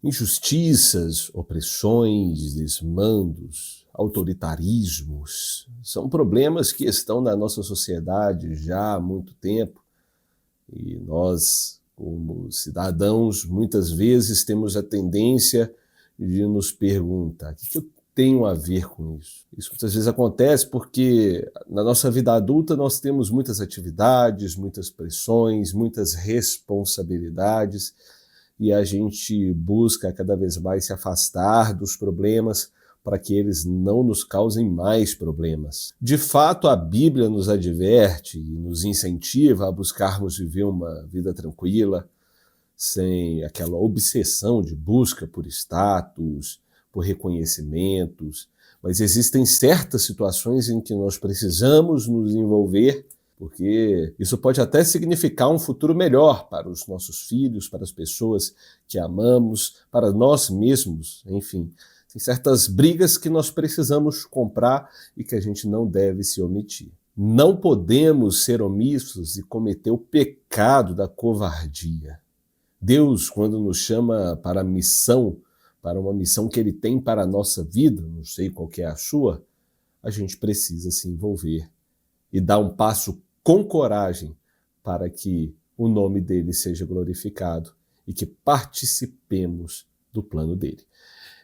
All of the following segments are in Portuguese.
Injustiças, opressões, desmandos, autoritarismos são problemas que estão na nossa sociedade já há muito tempo e nós, como cidadãos, muitas vezes temos a tendência de nos perguntar: o que eu tenho a ver com isso? Isso muitas vezes acontece porque na nossa vida adulta nós temos muitas atividades, muitas pressões, muitas responsabilidades e a gente busca cada vez mais se afastar dos problemas para que eles não nos causem mais problemas. De fato, a Bíblia nos adverte e nos incentiva a buscarmos viver uma vida tranquila, sem aquela obsessão de busca por status, por reconhecimentos, mas existem certas situações em que nós precisamos nos envolver, porque isso pode até significar um futuro melhor para os nossos filhos, para as pessoas que amamos, para nós mesmos, enfim. Tem certas brigas que nós precisamos comprar e que a gente não deve se omitir. Não podemos ser omissos e cometer o pecado da covardia. Deus, quando nos chama para a missão, para uma missão que Ele tem para a nossa vida, não sei qual que é a sua, a gente precisa se envolver e dar um passo com coragem para que o nome dele seja glorificado e que participemos do plano dele.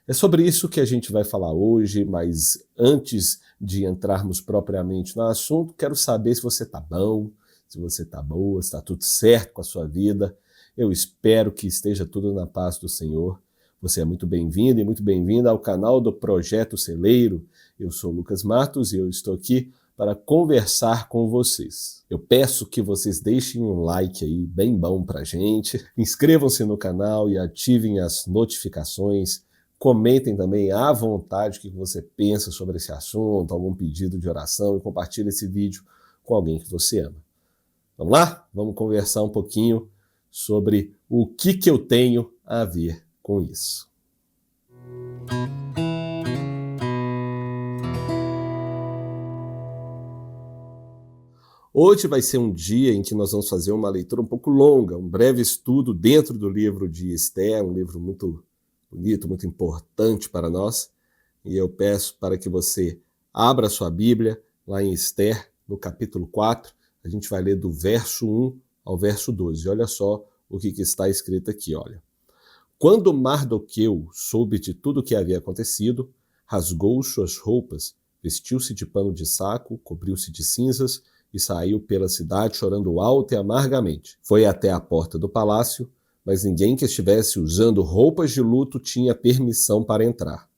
É sobre isso que a gente vai falar hoje, mas antes de entrarmos propriamente no assunto, quero saber se você está bom, se você está boa, se está tudo certo com a sua vida. Eu espero que esteja tudo na paz do Senhor. Você é muito bem-vindo e muito bem-vinda ao canal do Projeto Celeiro. Eu sou Lucas Matos e eu estou aqui para conversar com vocês. Eu peço que vocês deixem um like aí bem bom pra gente, inscrevam-se no canal e ativem as notificações, comentem também à vontade o que você pensa sobre esse assunto, algum pedido de oração e compartilhe esse vídeo com alguém que você ama. Vamos lá? Vamos conversar um pouquinho sobre o que eu tenho a ver com isso. Hoje vai ser um dia em que nós vamos fazer uma leitura um pouco longa, um breve estudo dentro do livro de Esther, um livro muito bonito, muito importante para nós. E eu peço para que você abra sua Bíblia lá em Esther, no capítulo 4. A gente vai ler do verso 1 ao verso 12. Olha só o que está escrito aqui, olha. Quando Mardoqueu soube de tudo o que havia acontecido, rasgou suas roupas, vestiu-se de pano de saco, cobriu-se de cinzas e saiu pela cidade chorando alto e amargamente. Foi até a porta do palácio, mas ninguém que estivesse usando roupas de luto tinha permissão para entrar.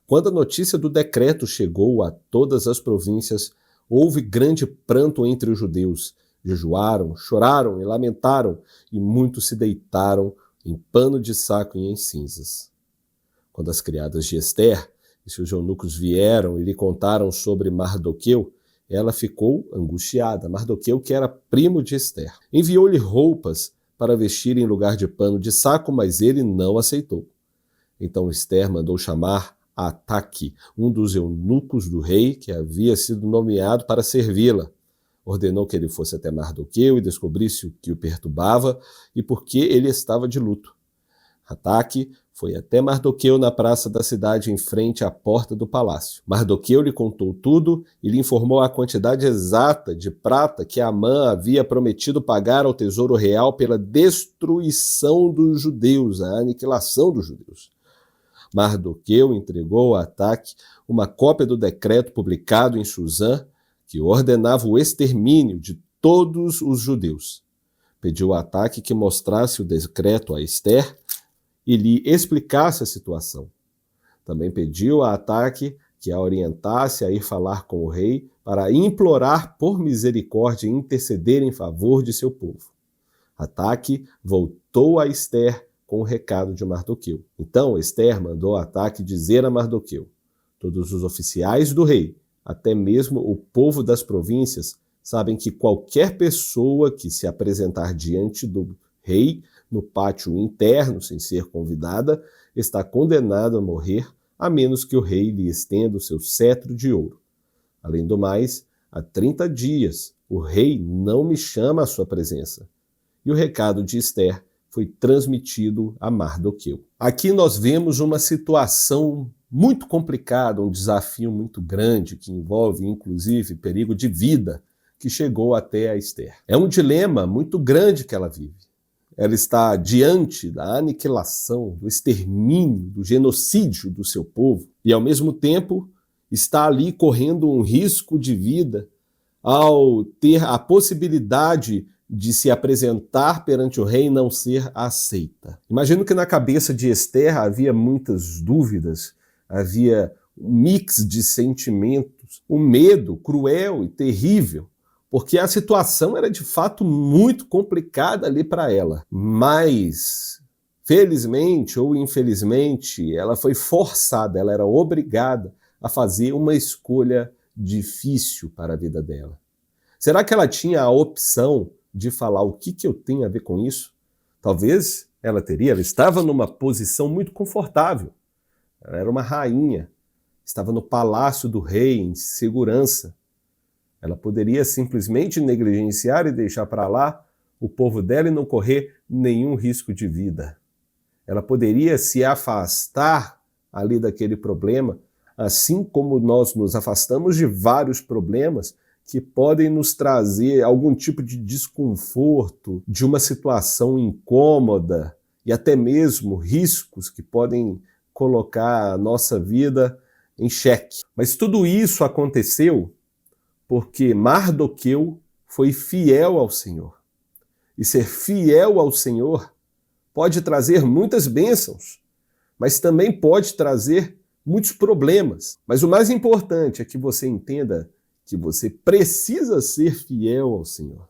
Quando a notícia do decreto chegou a todas as províncias, houve grande pranto entre os judeus. Jejuaram, choraram e lamentaram, e muitos se deitaram em pano de saco e em cinzas. Quando as criadas de Esther e seus eunucos vieram e lhe contaram sobre Mardoqueu, ela ficou angustiada. Mardoqueu, que era primo de Esther, enviou-lhe roupas para vestir em lugar de pano de saco, mas ele não aceitou. Então Esther mandou chamar Ataque, um dos eunucos do rei, que havia sido nomeado para servi-la. Ordenou que ele fosse até Mardoqueu e descobrisse o que o perturbava e por que ele estava de luto. Ataque foi até Mardoqueu na praça da cidade em frente à porta do palácio. Mardoqueu lhe contou tudo e lhe informou a quantidade exata de prata que Amã havia prometido pagar ao tesouro real pela destruição dos judeus, a aniquilação dos judeus. Mardoqueu entregou a Ataque uma cópia do decreto publicado em Susã, que ordenava o extermínio de todos os judeus. Pediu a Ataque que mostrasse o decreto a Esther e lhe explicasse a situação. Também pediu a Ataque que a orientasse a ir falar com o rei para implorar por misericórdia e interceder em favor de seu povo. Ataque voltou a Esther com o recado de Mardoqueu. Então Esther mandou a Ataque dizer a Mardoqueu: todos os oficiais do rei, até mesmo o povo das províncias, sabem que qualquer pessoa que se apresentar diante do rei no pátio interno, sem ser convidada, está condenada a morrer, a menos que o rei lhe estenda o seu cetro de ouro. Além do mais, há 30 dias o rei não me chama à sua presença. E o recado de Esther foi transmitido a Mardoqueu. Aqui nós vemos uma situação muito complicada, um desafio muito grande, que envolve, inclusive, perigo de vida, que chegou até a Esther. É um dilema muito grande que ela vive. Ela está diante da aniquilação, do extermínio, do genocídio do seu povo, e ao mesmo tempo está ali correndo um risco de vida ao ter a possibilidade de se apresentar perante o rei e não ser aceita. Imagino que na cabeça de Esther havia muitas dúvidas, havia um mix de sentimentos, um medo cruel e terrível, porque a situação era de fato muito complicada ali para ela. Mas, felizmente ou infelizmente, ela foi forçada, ela era obrigada a fazer uma escolha difícil para a vida dela. Será que ela tinha a opção de falar o que eu tenho a ver com isso? Talvez ela estava numa posição muito confortável. Ela era uma rainha, estava no palácio do rei, em segurança. Ela poderia simplesmente negligenciar e deixar para lá o povo dela e não correr nenhum risco de vida. Ela poderia se afastar ali daquele problema, assim como nós nos afastamos de vários problemas que podem nos trazer algum tipo de desconforto, de uma situação incômoda e até mesmo riscos que podem colocar a nossa vida em xeque. Mas tudo isso aconteceu porque Mardoqueu foi fiel ao Senhor. E ser fiel ao Senhor pode trazer muitas bênçãos, mas também pode trazer muitos problemas. Mas o mais importante é que você entenda que você precisa ser fiel ao Senhor.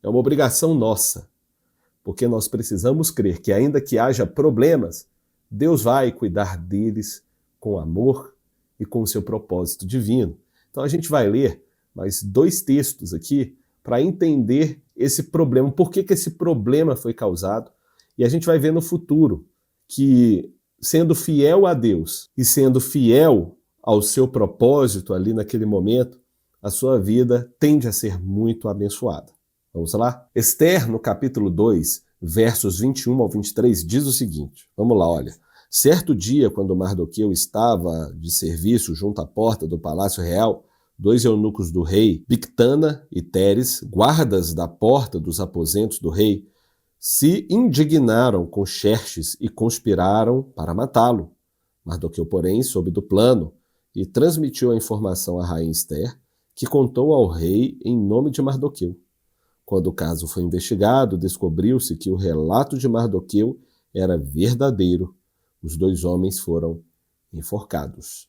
É uma obrigação nossa, porque nós precisamos crer que ainda que haja problemas, Deus vai cuidar deles com amor e com o seu propósito divino. Então a gente vai ler mais 2 textos aqui para entender esse problema, por que esse problema foi causado, e a gente vai ver no futuro que, sendo fiel a Deus e sendo fiel ao seu propósito ali naquele momento, a sua vida tende a ser muito abençoada. Vamos lá? Esther, no capítulo 2, versos 21 ao 23, diz o seguinte. Vamos lá, olha. Certo dia, quando Mardoqueu estava de serviço junto à porta do palácio real, 2 eunucos do rei, Bigtana e Teres, guardas da porta dos aposentos do rei, se indignaram com Xerxes e conspiraram para matá-lo. Mardoqueu, porém, soube do plano e transmitiu a informação à rainha Esther, que contou ao rei em nome de Mardoqueu. Quando o caso foi investigado, descobriu-se que o relato de Mardoqueu era verdadeiro. Os 2 homens foram enforcados.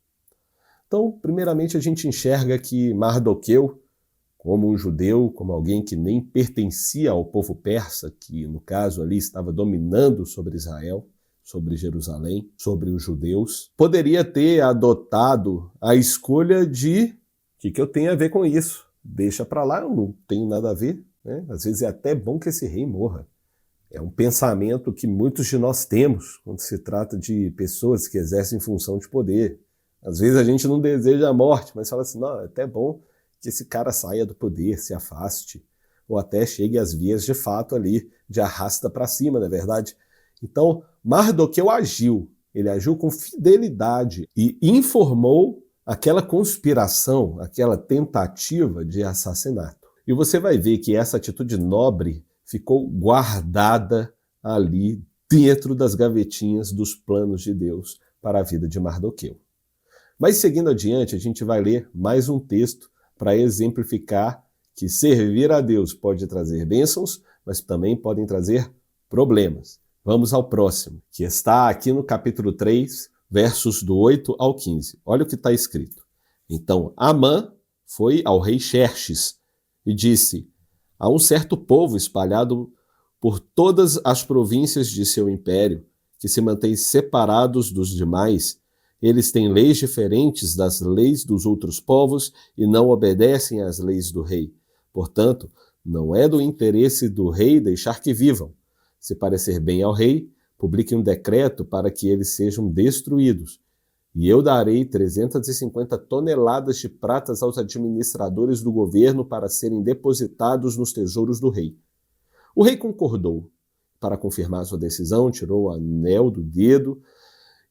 Então, primeiramente, a gente enxerga que Mardoqueu, como um judeu, como alguém que nem pertencia ao povo persa, que no caso ali estava dominando sobre Israel, sobre Jerusalém, sobre os judeus, poderia ter adotado a escolha de o que eu tenho a ver com isso? Deixa para lá, eu não tenho nada a ver. Né? Às vezes é até bom que esse rei morra. É um pensamento que muitos de nós temos quando se trata de pessoas que exercem função de poder. Às vezes a gente não deseja a morte, mas fala assim, não, é até bom que esse cara saia do poder, se afaste, ou até chegue às vias de fato ali, de arrasta para cima, não é verdade? Então, Mardoqueu agiu, ele agiu com fidelidade e informou aquela conspiração, aquela tentativa de assassinato. E você vai ver que essa atitude nobre ficou guardada ali dentro das gavetinhas dos planos de Deus para a vida de Mardoqueu. Mas seguindo adiante, a gente vai ler mais um texto para exemplificar que servir a Deus pode trazer bênçãos, mas também podem trazer problemas. Vamos ao próximo, que está aqui no capítulo 3, versos do 8 ao 15. Olha o que está escrito. Então, Amã foi ao rei Xerxes e disse: há um certo povo espalhado por todas as províncias de seu império, que se mantém separados dos demais. Eles têm leis diferentes das leis dos outros povos e não obedecem às leis do rei. Portanto, não é do interesse do rei deixar que vivam. Se parecer bem ao rei, publique um decreto para que eles sejam destruídos. E eu darei 350 toneladas de pratas aos administradores do governo para serem depositados nos tesouros do rei. O rei concordou. para confirmar sua decisão, tirou o anel do dedo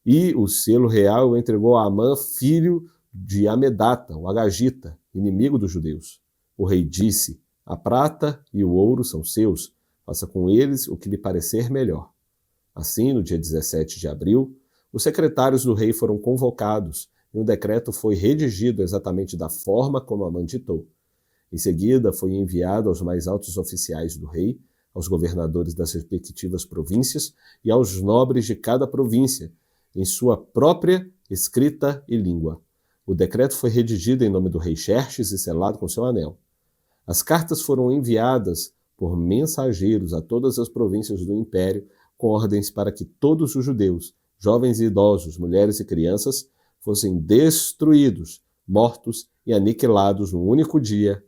e o selo real o entregou a Amã, filho de Amedata, o Agagita, inimigo dos judeus. O rei disse: a prata e o ouro são seus, faça com eles o que lhe parecer melhor. Assim, no dia 17 de abril, os secretários do rei foram convocados e um decreto foi redigido exatamente da forma como Amã ditou. Em seguida, foi enviado aos mais altos oficiais do rei, aos governadores das respectivas províncias e aos nobres de cada província, em sua própria escrita e língua. O decreto foi redigido em nome do rei Xerxes e selado com seu anel. As cartas foram enviadas por mensageiros a todas as províncias do império, com ordens para que todos os judeus, jovens e idosos, mulheres e crianças, fossem destruídos, mortos e aniquilados num único dia.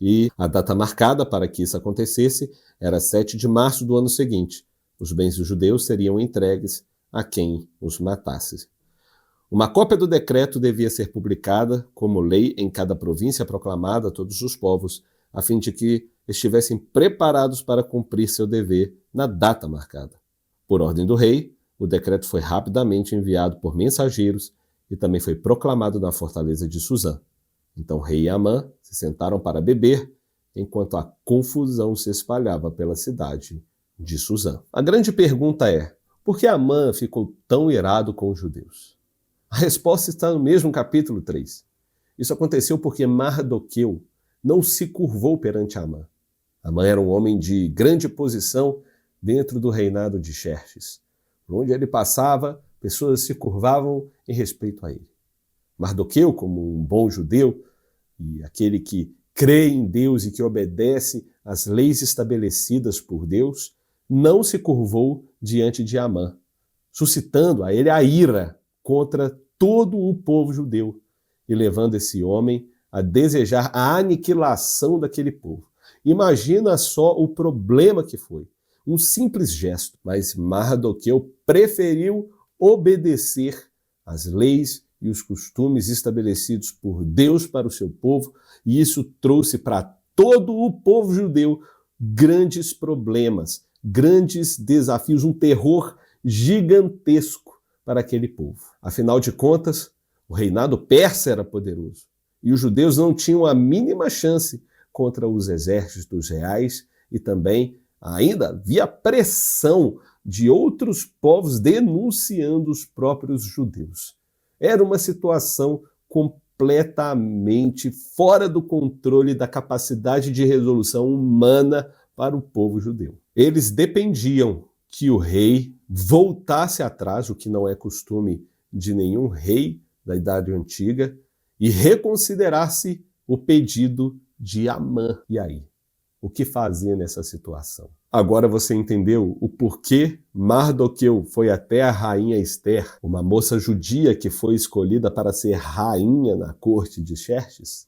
E a data marcada para que isso acontecesse era 7 de março do ano seguinte. Os bens dos judeus seriam entregues a quem os matasse. Uma cópia do decreto devia ser publicada como lei em cada província, proclamada a todos os povos, a fim de que estivessem preparados para cumprir seu dever na data marcada. Por ordem do rei, o decreto foi rapidamente enviado por mensageiros e também foi proclamado na fortaleza de Suzã. Então o rei e Amã se sentaram para beber, enquanto a confusão se espalhava pela cidade de Suzã. A grande pergunta é: por que Amã ficou tão irado com os judeus? A resposta está no mesmo capítulo 3. Isso aconteceu porque Mardoqueu não se curvou perante Amã. Amã era um homem de grande posição dentro do reinado de Xerxes. Por onde ele passava, pessoas se curvavam em respeito a ele. Mardoqueu, como um bom judeu e aquele que crê em Deus e que obedece às leis estabelecidas por Deus, não se curvou diante de Amã, suscitando a ele a ira contra todo o povo judeu e levando esse homem a desejar a aniquilação daquele povo. Imagina só o problema que foi. Um simples gesto, mas Mardoqueu preferiu obedecer às leis e os costumes estabelecidos por Deus para o seu povo, e isso trouxe para todo o povo judeu grandes problemas, grandes desafios, um terror gigantesco para aquele povo. Afinal de contas, o reinado persa era poderoso e os judeus não tinham a mínima chance contra os exércitos reais e também ainda havia pressão de outros povos denunciando os próprios judeus. Era uma situação completamente fora do controle da capacidade de resolução humana para o povo judeu. Eles dependiam que o rei voltasse atrás, o que não é costume de nenhum rei da Idade Antiga, e reconsiderasse o pedido de Amã. E aí? O que fazer nessa situação? Agora você entendeu o porquê Mardoqueu foi até a rainha Ester, uma moça judia que foi escolhida para ser rainha na corte de Xerxes?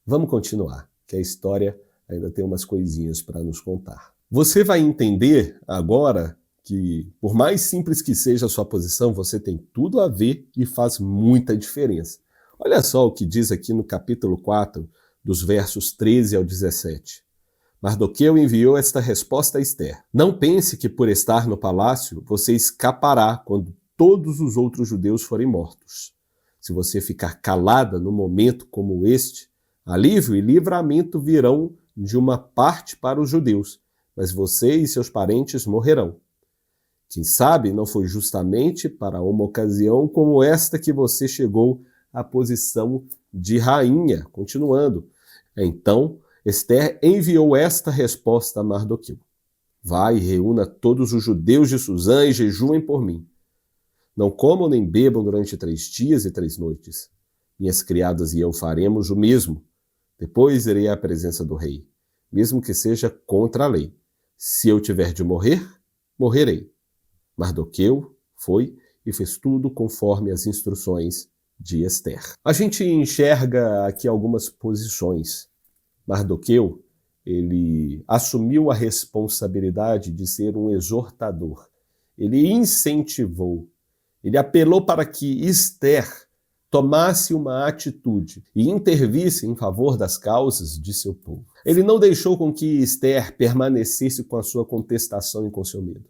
Vamos continuar, que a história ainda tem umas coisinhas para nos contar. Você vai entender agora que, por mais simples que seja a sua posição, você tem tudo a ver e faz muita diferença. Olha só o que diz aqui no capítulo 4, dos versos 13 ao 17. Mardoqueu enviou esta resposta a Ester: não pense que por estar no palácio você escapará quando todos os outros judeus forem mortos. Se você ficar calada num momento como este, alívio e livramento virão de uma parte para os judeus, mas você e seus parentes morrerão. Quem sabe não foi justamente para uma ocasião como esta que você chegou à posição de rainha. Continuando. Então, Ester enviou esta resposta a Mardoqueu: vai e reúna todos os judeus de Suzã e jejuem por mim. Não comam nem bebam durante 3 dias e 3 noites. Minhas criadas e eu faremos o mesmo. Depois irei à presença do rei, mesmo que seja contra a lei. Se eu tiver de morrer, morrerei. Mardoqueu foi e fez tudo conforme as instruções de Ester. A gente enxerga aqui algumas posições. Mardoqueu, ele assumiu a responsabilidade de ser um exortador. Ele incentivou, ele apelou para que Ester tomasse uma atitude e intervisse em favor das causas de seu povo. Ele não deixou com que Esther permanecesse com a sua contestação e com seu medo.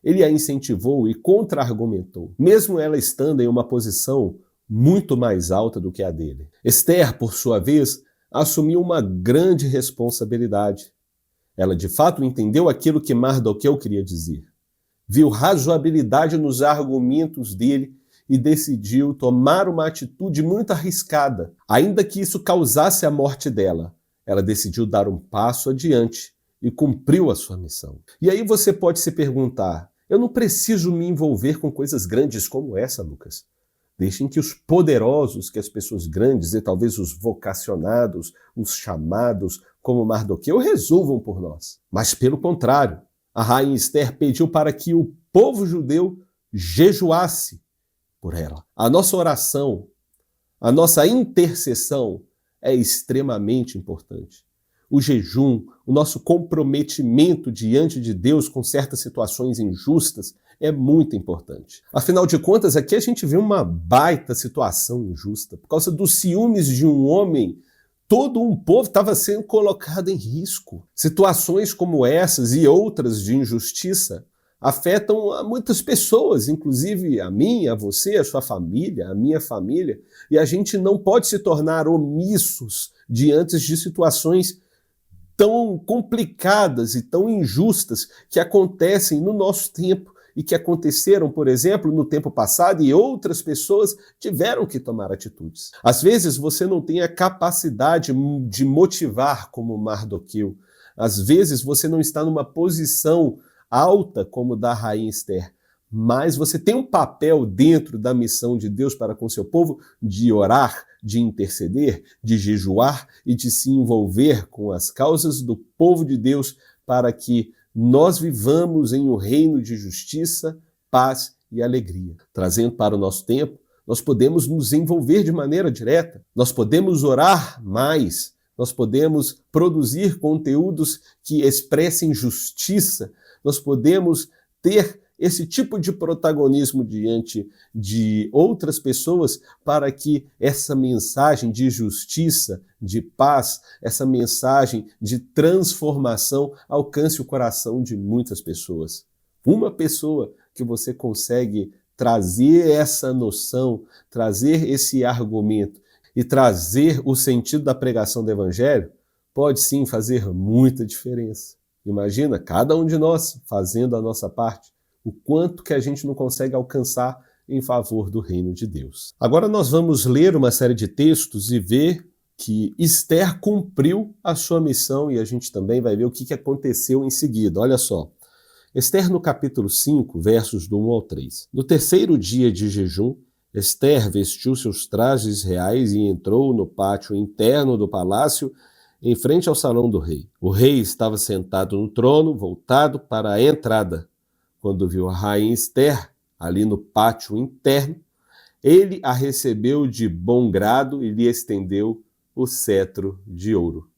Ele a incentivou e contra-argumentou, mesmo ela estando em uma posição muito mais alta do que a dele. Esther, por sua vez, assumiu uma grande responsabilidade. Ela de fato entendeu aquilo que Mardoqueu queria dizer. Viu razoabilidade nos argumentos dele e decidiu tomar uma atitude muito arriscada. Ainda que isso causasse a morte dela, ela decidiu dar um passo adiante e cumpriu a sua missão. E aí você pode se perguntar, eu não preciso me envolver com coisas grandes como essa, Lucas. Deixem que os poderosos, que as pessoas grandes e talvez os vocacionados, os chamados, como Mardoqueu, resolvam por nós. Mas pelo contrário, a rainha Esther pediu para que o povo judeu jejuasse por ela. A nossa oração, a nossa intercessão é extremamente importante. O jejum, o nosso comprometimento diante de Deus com certas situações injustas é muito importante. Afinal de contas, aqui a gente vê uma baita situação injusta. Por causa dos ciúmes de um homem, todo um povo estava sendo colocado em risco. Situações como essas e outras de injustiça afetam a muitas pessoas, inclusive a mim, a você, a sua família, a minha família, e a gente não pode se tornar omissos diante de situações tão complicadas e tão injustas que acontecem no nosso tempo e que aconteceram, por exemplo, no tempo passado e outras pessoas tiveram que tomar atitudes. Às vezes você não tem a capacidade de motivar como Mardoqueu. Às vezes você não está numa posição alta como da rainha Esther, mas você tem um papel dentro da missão de Deus para com seu povo de orar, de interceder, de jejuar e de se envolver com as causas do povo de Deus para que nós vivamos em um reino de justiça, paz e alegria. Trazendo para o nosso tempo, nós podemos nos envolver de maneira direta, nós podemos orar mais, nós podemos produzir conteúdos que expressem justiça, nós podemos ter esse tipo de protagonismo diante de outras pessoas para que essa mensagem de justiça, de paz, essa mensagem de transformação alcance o coração de muitas pessoas. Uma pessoa que você consegue trazer essa noção, trazer esse argumento e trazer o sentido da pregação do Evangelho, pode sim fazer muita diferença. Imagina cada um de nós fazendo a nossa parte, o quanto que a gente não consegue alcançar em favor do reino de Deus. Agora nós vamos ler uma série de textos e ver que Esther cumpriu a sua missão e a gente também vai ver o que aconteceu em seguida. Olha só, Esther no capítulo 5, versos do 1 ao 3. No terceiro dia de jejum, Esther vestiu seus trajes reais e entrou no pátio interno do palácio em frente ao salão do rei. O rei estava sentado no trono, voltado para a entrada. Quando viu a rainha Esther ali no pátio interno, ele a recebeu de bom grado e lhe estendeu o cetro de ouro.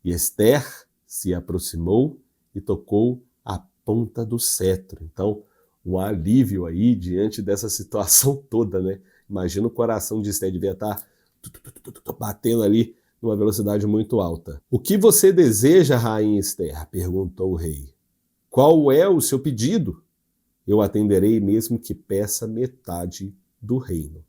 E Esther se aproximou e tocou a ponta do cetro. Então, um alívio aí diante dessa situação toda, né? Imagina o coração de Esther devia estar batendo ali numa velocidade muito alta. O que você deseja, rainha Esther? Perguntou o rei. Qual é o seu pedido? Eu atenderei mesmo que peça metade do reino.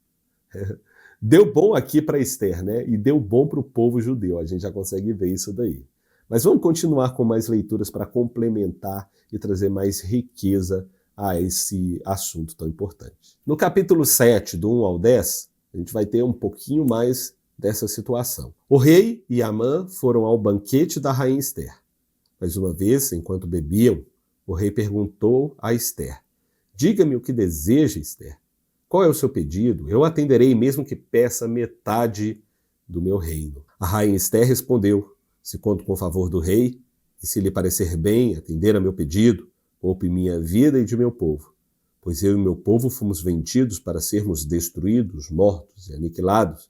Deu bom aqui para Esther, né? E deu bom para o povo judeu. A gente já consegue ver isso daí. Mas vamos continuar com mais leituras para complementar e trazer mais riqueza a esse assunto tão importante. No capítulo 7, do 1 ao 10, a gente vai ter um pouquinho mais dessa situação. O rei e Amã foram ao banquete da rainha Esther. Mais uma vez, enquanto bebiam, o rei perguntou a Esther: diga-me o que deseja, Esther. Qual é o seu pedido? Eu atenderei mesmo que peça metade do meu reino. A rainha Esther respondeu: se conto com o favor do rei, e se lhe parecer bem atender a meu pedido, poupe minha vida e de meu povo. Pois eu e meu povo fomos vendidos para sermos destruídos, mortos e aniquilados.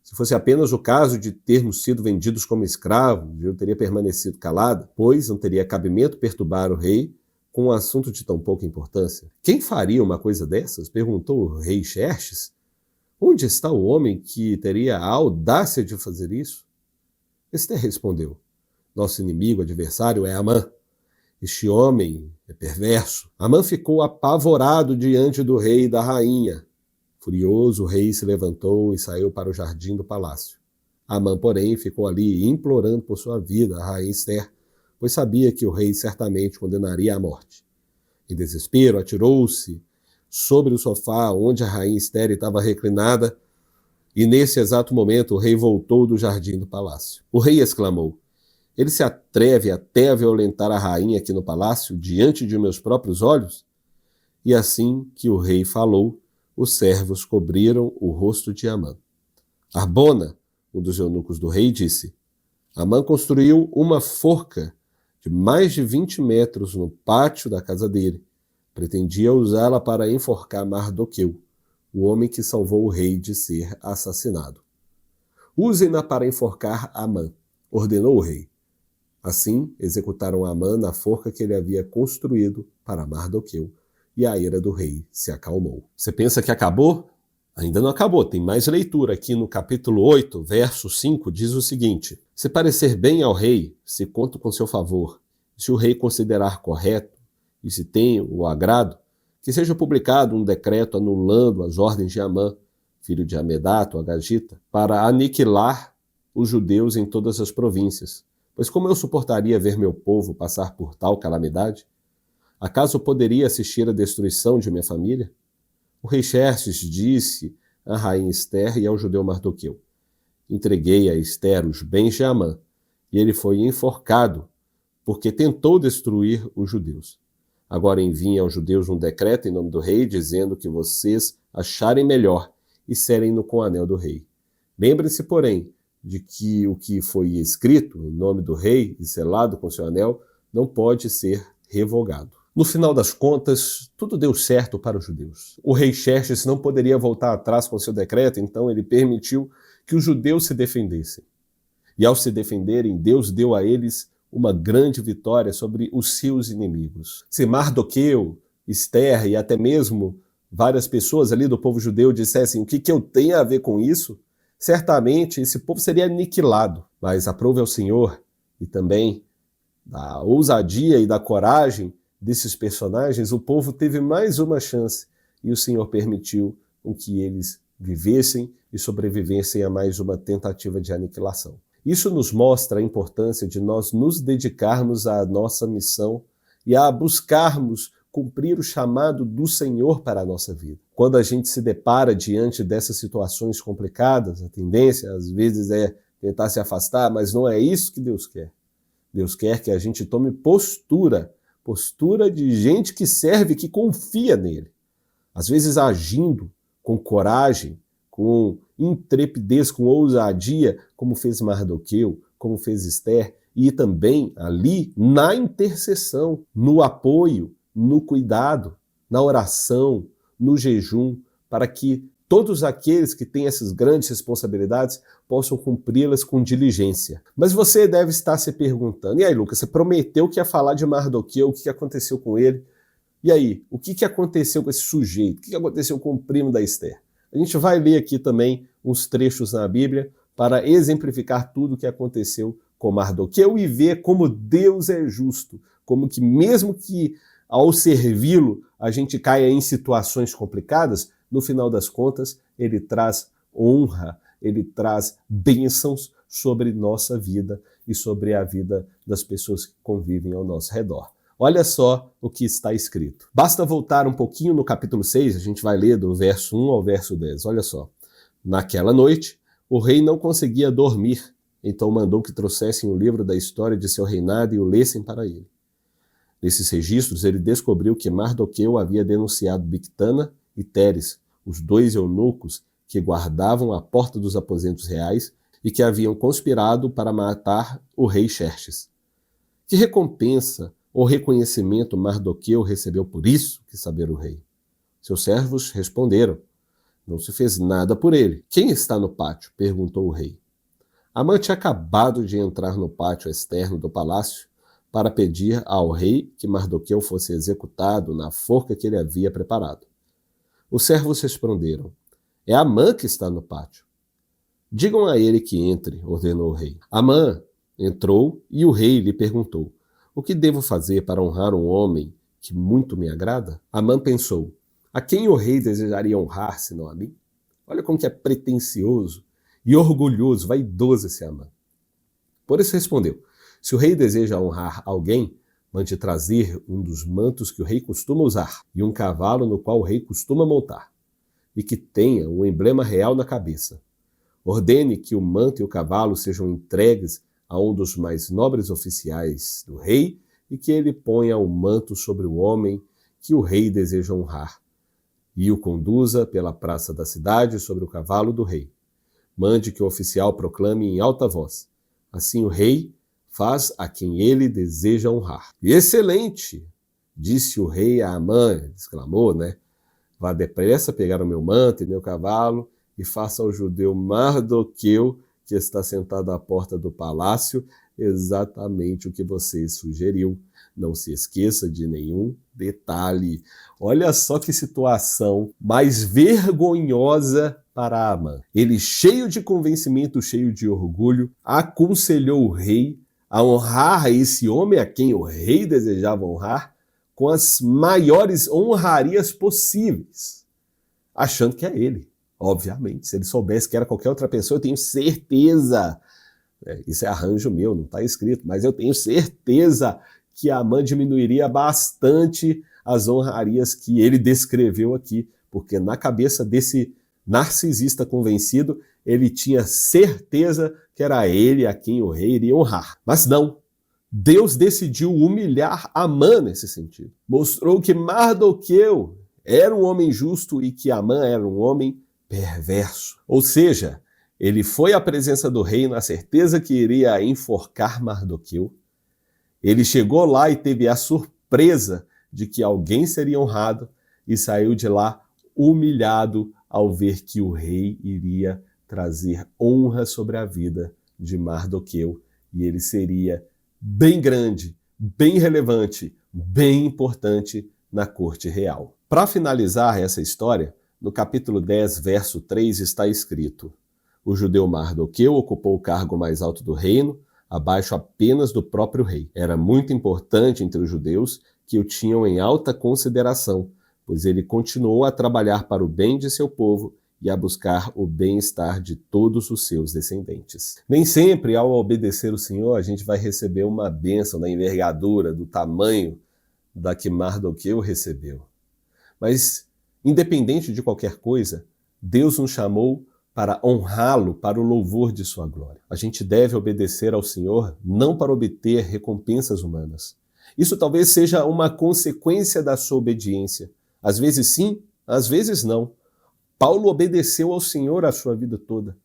Se fosse apenas o caso de termos sido vendidos como escravos, eu teria permanecido calado, pois não teria cabimento perturbar o rei com um assunto de tão pouca importância. Quem faria uma coisa dessas? Perguntou o rei Xerxes. Onde está o homem que teria a audácia de fazer isso? Ester respondeu: Nosso inimigo, adversário, é Amã. Este homem é perverso. Amã ficou apavorado diante do rei e da rainha. Furioso, o rei se levantou e saiu para o jardim do palácio. Amã, porém, ficou ali implorando por sua vida a rainha Ester, pois sabia que o rei certamente condenaria à morte. Em desespero, atirou-se sobre o sofá onde a rainha Ester estava reclinada, e nesse exato momento o rei voltou do jardim do palácio. O rei exclamou: Ele se atreve até a violentar a rainha aqui no palácio, diante de meus próprios olhos? E assim que o rei falou, os servos cobriram o rosto de Amã. Arbona, um dos eunucos do rei, disse: Amã construiu uma forca de mais de 20 metros no pátio da casa dele. Pretendia usá-la para enforcar Mardoqueu, o homem que salvou o rei de ser assassinado. Usem-na para enforcar Amã, ordenou o rei. Assim, executaram Amã na forca que ele havia construído para Mardoqueu, e a ira do rei se acalmou. Você pensa que acabou? Ainda não acabou, tem mais leitura. Aqui no capítulo 8, verso 5, diz o seguinte: Se parecer bem ao rei, se conto com seu favor, se o rei considerar correto, e se tem o agrado, que seja publicado um decreto anulando as ordens de Amã, filho de Amedato, Agagita, para aniquilar os judeus em todas as províncias. Pois como eu suportaria ver meu povo passar por tal calamidade? Acaso poderia assistir à destruição de minha família? O rei Xerxes disse à rainha Ester e ao judeu Mardoqueu: Entreguei a Ester os bens de Amã, e ele foi enforcado, porque tentou destruir os judeus. Agora enviem aos judeus um decreto em nome do rei, dizendo que vocês acharem melhor e selem-no com o anel do rei. Lembrem-se, porém, de que o que foi escrito em nome do rei e selado com seu anel não pode ser revogado. No final das contas, tudo deu certo para os judeus. O rei Xerxes não poderia voltar atrás com seu decreto, então ele permitiu que os judeus se defendessem. E ao se defenderem, Deus deu a eles uma grande vitória sobre os seus inimigos. Se Mardoqueu, Ester e até mesmo várias pessoas ali do povo judeu dissessem o que eu tenho a ver com isso, certamente esse povo seria aniquilado. Mas aprove ao Senhor e também da ousadia e da coragem desses personagens, o povo teve mais uma chance e o Senhor permitiu com que eles vivessem e sobrevivessem a mais uma tentativa de aniquilação. Isso nos mostra a importância de nós nos dedicarmos à nossa missão e a buscarmos cumprir o chamado do Senhor para a nossa vida. Quando a gente se depara diante dessas situações complicadas, a tendência às vezes é tentar se afastar, mas não é isso que Deus quer. Deus quer que a gente tome postura de gente que serve, que confia nele. Às vezes agindo com coragem, com intrepidez, com ousadia, como fez Mardoqueu, como fez Ester, e também ali na intercessão, no apoio, no cuidado, na oração, no jejum, para que todos aqueles que têm essas grandes responsabilidades possam cumpri-las com diligência. Mas você deve estar se perguntando, e aí, Lucas, você prometeu que ia falar de Mardoqueu, o que aconteceu com ele? E aí, o que aconteceu com esse sujeito? O que aconteceu com o primo da Ester? A gente vai ler aqui também uns trechos na Bíblia para exemplificar tudo o que aconteceu com Mardoqueu e ver como Deus é justo, como que mesmo que ao servi-lo a gente caia em situações complicadas, no final das contas ele traz honra, ele traz bênçãos sobre nossa vida e sobre a vida das pessoas que convivem ao nosso redor. Olha só o que está escrito. Basta voltar um pouquinho no capítulo 6, a gente vai ler do verso 1 ao verso 10. Olha só. Naquela noite, o rei não conseguia dormir, então mandou que trouxessem o livro da história de seu reinado e o lessem para ele. Nesses registros, ele descobriu que Mardoqueu havia denunciado Bigtana e Teres, os dois eunucos que guardavam a porta dos aposentos reais e que haviam conspirado para matar o rei Xerxes. Que recompensa ou reconhecimento Mardoqueu recebeu por isso? Quis saber o rei. Seus servos responderam: não se fez nada por ele. Quem está no pátio? Perguntou o rei. Amã tinha acabado de entrar no pátio externo do palácio para pedir ao rei que Mardoqueu fosse executado na forca que ele havia preparado. Os servos responderam: É Amã que está no pátio. Digam a ele que entre, ordenou o rei. Amã entrou e o rei lhe perguntou: o que devo fazer para honrar um homem que muito me agrada? Amã pensou: a quem o rei desejaria honrar, senão a mim? Olha como que é pretensioso e orgulhoso, vaidoso esse Amã. Por isso respondeu: se o rei deseja honrar alguém, mande trazer um dos mantos que o rei costuma usar e um cavalo no qual o rei costuma montar, e que tenha um emblema real na cabeça. Ordene que o manto e o cavalo sejam entregues a um dos mais nobres oficiais do rei e que ele ponha o manto sobre o homem que o rei deseja honrar e o conduza pela praça da cidade sobre o cavalo do rei. Mande que o oficial proclame em alta voz: assim o rei faz a quem ele deseja honrar. Excelente! Disse o rei a Amã, exclamou, né? Vá depressa pegar o meu manto e meu cavalo e faça ao judeu Mardoqueu, que está sentado à porta do palácio, exatamente o que você sugeriu. Não se esqueça de nenhum detalhe. Olha só que situação mais vergonhosa para Amã. Ele, cheio de convencimento, cheio de orgulho, aconselhou o rei a honrar esse homem a quem o rei desejava honrar com as maiores honrarias possíveis, achando que é ele. Obviamente, se ele soubesse que era qualquer outra pessoa, eu tenho certeza, isso é arranjo meu, não está escrito, mas eu tenho certeza que Amã diminuiria bastante as honrarias que ele descreveu aqui, porque na cabeça desse narcisista convencido, ele tinha certeza que era ele a quem o rei iria honrar. Mas não, Deus decidiu humilhar Amã nesse sentido. Mostrou que Mardoqueu era um homem justo e que Amã era um homem perverso. Ou seja, ele foi à presença do rei na certeza que iria enforcar Mardoqueu. Ele chegou lá e teve a surpresa de que alguém seria honrado e saiu de lá humilhado ao ver que o rei iria trazer honra sobre a vida de Mardoqueu e ele seria bem grande, bem relevante, bem importante na corte real. Para finalizar essa história, no capítulo 10, verso 3, está escrito: o judeu Mardoqueu ocupou o cargo mais alto do reino, abaixo apenas do próprio rei. Era muito importante entre os judeus que o tinham em alta consideração, pois ele continuou a trabalhar para o bem de seu povo e a buscar o bem-estar de todos os seus descendentes. Nem sempre, ao obedecer o Senhor, a gente vai receber uma bênção da envergadura, do tamanho da que Mardoqueu recebeu. Mas, independente de qualquer coisa, Deus nos chamou para honrá-lo, para o louvor de sua glória. A gente deve obedecer ao Senhor não para obter recompensas humanas. Isso talvez seja uma consequência da sua obediência. Às vezes sim, às vezes não. Paulo obedeceu ao Senhor a sua vida toda.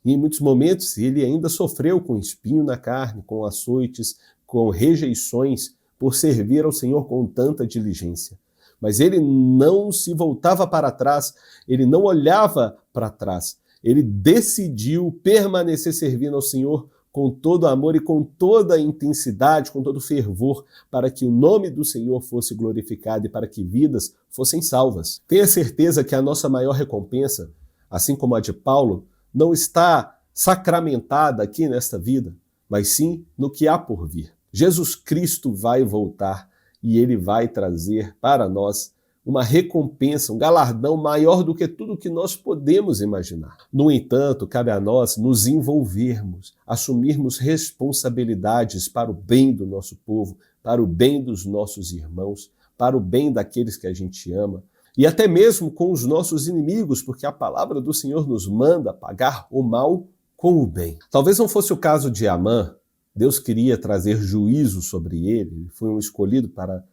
E em muitos momentos ele ainda sofreu com espinho na carne, com açoites, com rejeições, por servir ao Senhor com tanta diligência. Mas ele não se voltava para trás, ele não olhava para trás. Ele decidiu permanecer servindo ao Senhor com todo amor e com toda a intensidade, com todo fervor, para que o nome do Senhor fosse glorificado e para que vidas fossem salvas. Tenha certeza que a nossa maior recompensa, assim como a de Paulo, não está sacramentada aqui nesta vida, mas sim no que há por vir. Jesus Cristo vai voltar e ele vai trazer para nós uma recompensa, um galardão maior do que tudo que nós podemos imaginar. No entanto, cabe a nós nos envolvermos, assumirmos responsabilidades para o bem do nosso povo, para o bem dos nossos irmãos, para o bem daqueles que a gente ama, e até mesmo com os nossos inimigos, porque a palavra do Senhor nos manda pagar o mal com o bem. Talvez não fosse o caso de Amã. Deus queria trazer juízo sobre ele, ele foi um escolhido para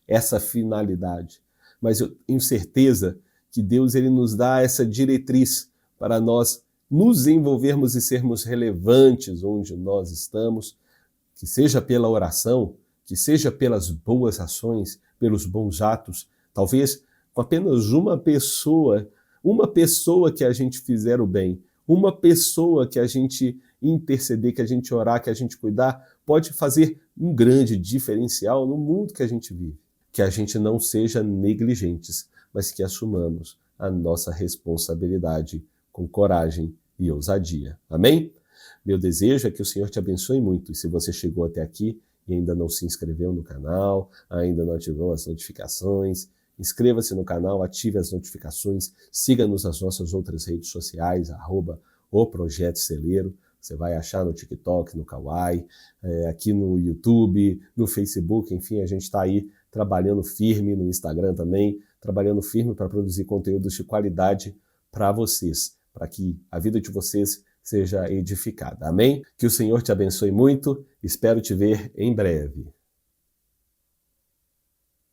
essa finalidade. Mas eu tenho certeza que Deus ele nos dá essa diretriz para nós nos envolvermos e sermos relevantes onde nós estamos, que seja pela oração, que seja pelas boas ações, pelos bons atos, talvez com apenas uma pessoa que a gente fizer o bem, uma pessoa que a gente interceder, que a gente orar, que a gente cuidar, pode fazer um grande diferencial no mundo que a gente vive. Que a gente não seja negligentes, mas que assumamos a nossa responsabilidade com coragem e ousadia. Amém? Meu desejo é que o Senhor te abençoe muito. E se você chegou até aqui e ainda não se inscreveu no canal, ainda não ativou as notificações, inscreva-se no canal, ative as notificações, siga-nos nas nossas outras redes sociais, @o Projeto Celeiro. Você vai achar no TikTok, no Kawaii, aqui no YouTube, no Facebook, enfim, a gente está aí trabalhando firme, no Instagram também, trabalhando firme para produzir conteúdos de qualidade para vocês, para que a vida de vocês seja edificada. Amém? Que o Senhor te abençoe muito, espero te ver em breve.